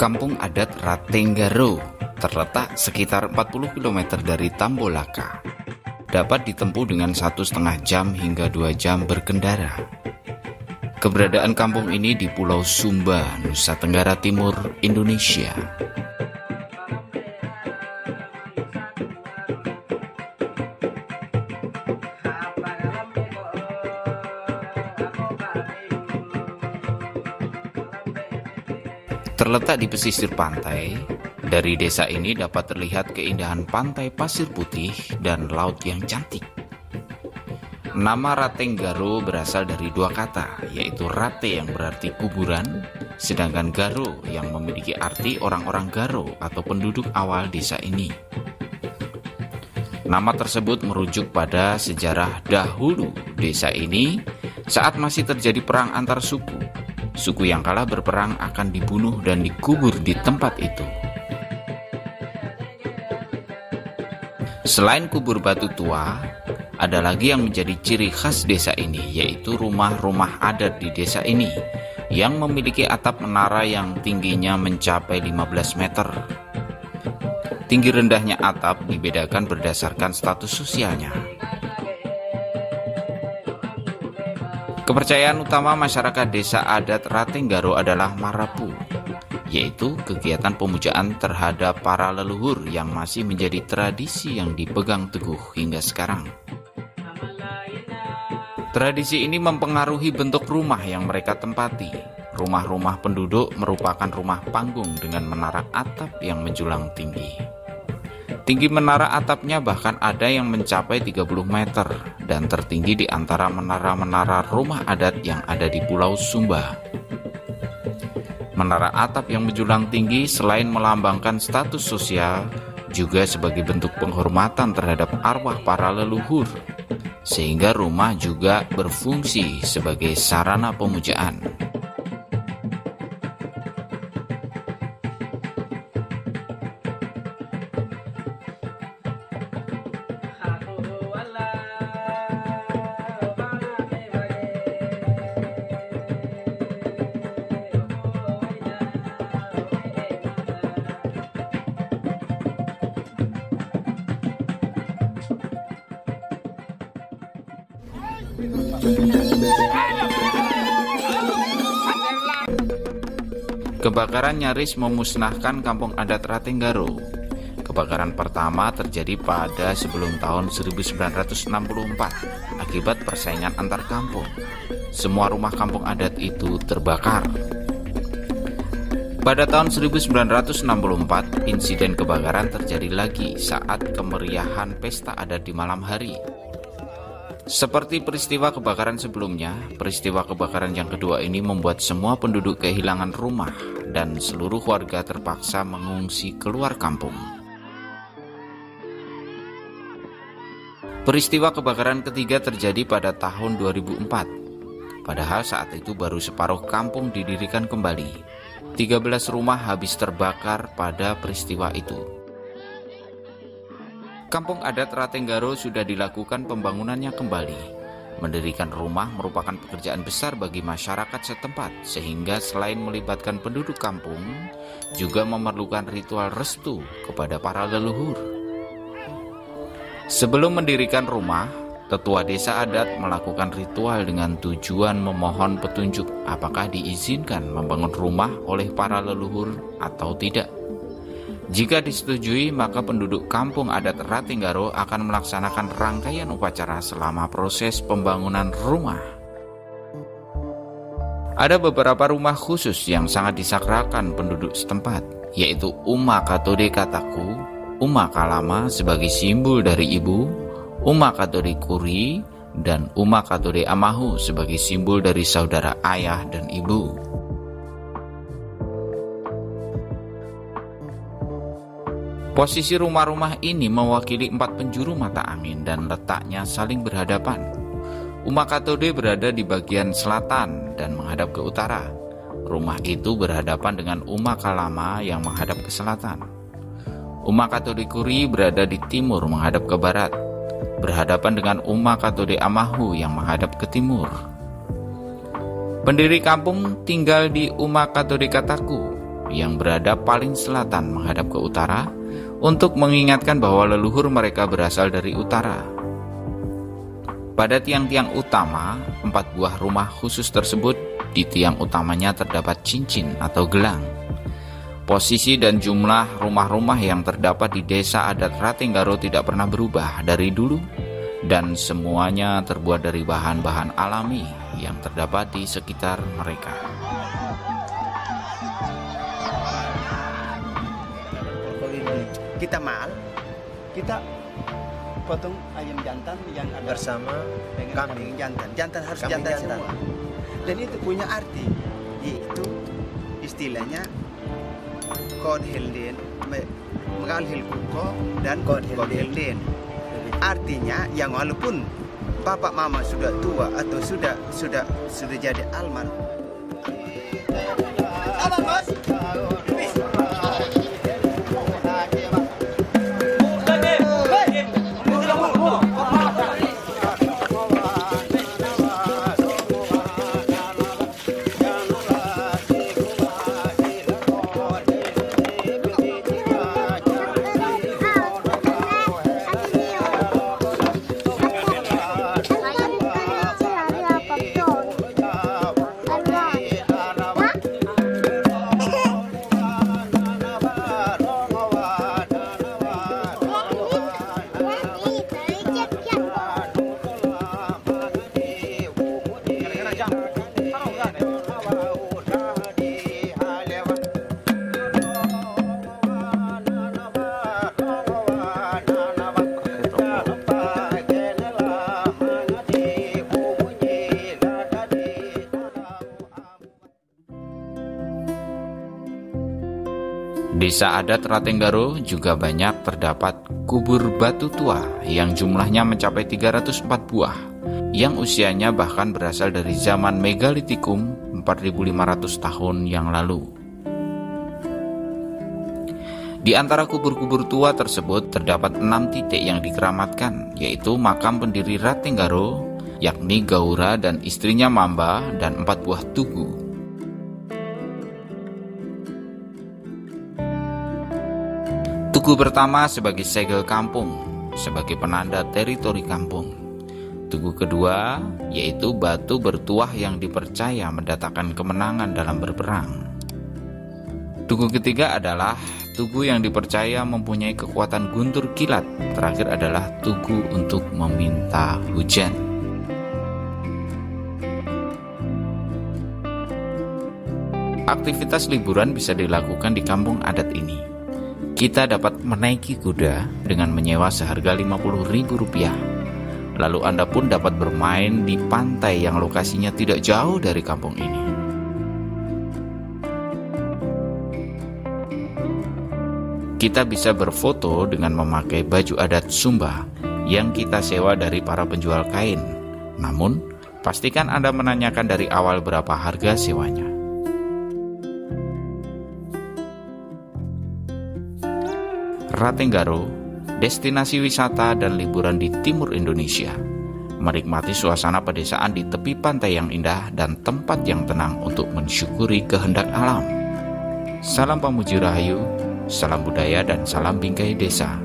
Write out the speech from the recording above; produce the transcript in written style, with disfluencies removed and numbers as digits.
Kampung Adat Ratenggaro terletak sekitar 40 km dari Tambolaka. Dapat ditempuh dengan 1,5 jam hingga 2 jam berkendara. Keberadaan kampung ini di Pulau Sumba, Nusa Tenggara Timur, Indonesia. Terletak di pesisir pantai, dari desa ini dapat terlihat keindahan pantai pasir putih dan laut yang cantik. Nama Ratenggaro berasal dari dua kata, yaitu Rate yang berarti kuburan, sedangkan Garo yang memiliki arti orang-orang Garo atau penduduk awal desa ini. Nama tersebut merujuk pada sejarah dahulu desa ini saat masih terjadi perang antar suku. Suku yang kalah berperang akan dibunuh dan dikubur di tempat itu. Selain kubur batu tua, ada lagi yang menjadi ciri khas desa ini, yaitu rumah-rumah adat di desa ini yang memiliki atap menara yang tingginya mencapai 15 meter. Tinggi rendahnya atap dibedakan berdasarkan status sosialnya. Kepercayaan utama masyarakat desa adat Ratenggaro adalah Marapu, yaitu kegiatan pemujaan terhadap para leluhur yang masih menjadi tradisi yang dipegang teguh hingga sekarang. Tradisi ini mempengaruhi bentuk rumah yang mereka tempati. Rumah-rumah penduduk merupakan rumah panggung dengan menara atap yang menjulang tinggi. Tinggi menara atapnya bahkan ada yang mencapai 30 meter dan tertinggi di antara menara-menara rumah adat yang ada di Pulau Sumba. Menara atap yang menjulang tinggi selain melambangkan status sosial, juga sebagai bentuk penghormatan terhadap arwah para leluhur, sehingga rumah juga berfungsi sebagai sarana pemujaan. Kebakaran nyaris memusnahkan kampung adat Ratenggaro. Kebakaran pertama terjadi pada sebelum tahun 1964 akibat persaingan antar kampung. Semua rumah kampung adat itu terbakar. Pada tahun 1964, insiden kebakaran terjadi lagi saat kemeriahan pesta adat di malam hari. Seperti peristiwa kebakaran sebelumnya, peristiwa kebakaran yang kedua ini membuat semua penduduk kehilangan rumah dan seluruh warga terpaksa mengungsi keluar kampung. Peristiwa kebakaran ketiga terjadi pada tahun 2004. Padahal saat itu baru separuh kampung didirikan kembali. 13 rumah habis terbakar pada peristiwa itu. Kampung adat Ratenggaro sudah dilakukan pembangunannya kembali. Mendirikan rumah merupakan pekerjaan besar bagi masyarakat setempat, sehingga selain melibatkan penduduk kampung, juga memerlukan ritual restu kepada para leluhur. Sebelum mendirikan rumah, tetua desa adat melakukan ritual dengan tujuan memohon petunjuk apakah diizinkan membangun rumah oleh para leluhur atau tidak. Jika disetujui, maka penduduk kampung adat Ratenggaro akan melaksanakan rangkaian upacara selama proses pembangunan rumah. Ada beberapa rumah khusus yang sangat disakralkan penduduk setempat, yaitu Uma Katode Kataku, Uma Kalama sebagai simbol dari ibu, Uma Katode Kuri, dan Uma Katode Amahu sebagai simbol dari saudara ayah dan ibu. Posisi rumah-rumah ini mewakili 4 penjuru mata angin dan letaknya saling berhadapan. Uma Katode berada di bagian selatan dan menghadap ke utara. Rumah itu berhadapan dengan Uma Kalama yang menghadap ke selatan. Uma Katode Kuri berada di timur menghadap ke barat, berhadapan dengan Uma Katode Amahu yang menghadap ke timur. Pendiri kampung tinggal di Uma Katode Kataku. yang berada paling selatan menghadap ke utara untuk mengingatkan bahwa leluhur mereka berasal dari utara. Pada tiang-tiang utama, 4 buah rumah khusus tersebut, di tiang utamanya terdapat cincin atau gelang. Posisi dan jumlah rumah-rumah yang terdapat di desa adat Ratenggaro tidak pernah berubah dari dulu, dan semuanya terbuat dari bahan-bahan alami yang terdapat di sekitar mereka. Kita mal, kita potong ayam jantan yang ada bersama kambing jantan. Jantan harus Kambing jantan jantan. semua. Dan itu punya arti, yaitu istilahnya kod helden, mengal helkuko dan kod helden. Artinya yang walaupun bapak mama sudah tua atau sudah jadi almarhum. Apa bos? Desa adat Ratenggaro juga banyak terdapat kubur batu tua yang jumlahnya mencapai 304 buah, yang usianya bahkan berasal dari zaman Megalitikum 4500 tahun yang lalu. Di antara kubur-kubur tua tersebut terdapat 6 titik yang dikeramatkan, yaitu makam pendiri Ratenggaro, yakni Gaura dan istrinya Mamba, dan 4 buah tugu. Tugu pertama sebagai segel kampung, sebagai penanda teritori kampung. Tugu kedua yaitu batu bertuah yang dipercaya mendatangkan kemenangan dalam berperang. Tugu ketiga adalah tugu yang dipercaya mempunyai kekuatan guntur kilat. Terakhir adalah tugu untuk meminta hujan. Aktivitas liburan bisa dilakukan di kampung adat ini. Kita dapat menaiki kuda dengan menyewa seharga Rp50.000. Lalu Anda pun dapat bermain di pantai yang lokasinya tidak jauh dari kampung ini. Kita bisa berfoto dengan memakai baju adat Sumba yang kita sewa dari para penjual kain. Namun, pastikan Anda menanyakan dari awal berapa harga sewanya. Ratenggaro, destinasi wisata dan liburan di timur Indonesia. Menikmati suasana pedesaan di tepi pantai yang indah dan tempat yang tenang untuk mensyukuri kehendak alam. Salam Pamuji Rahayu, salam budaya dan salam bingkai desa.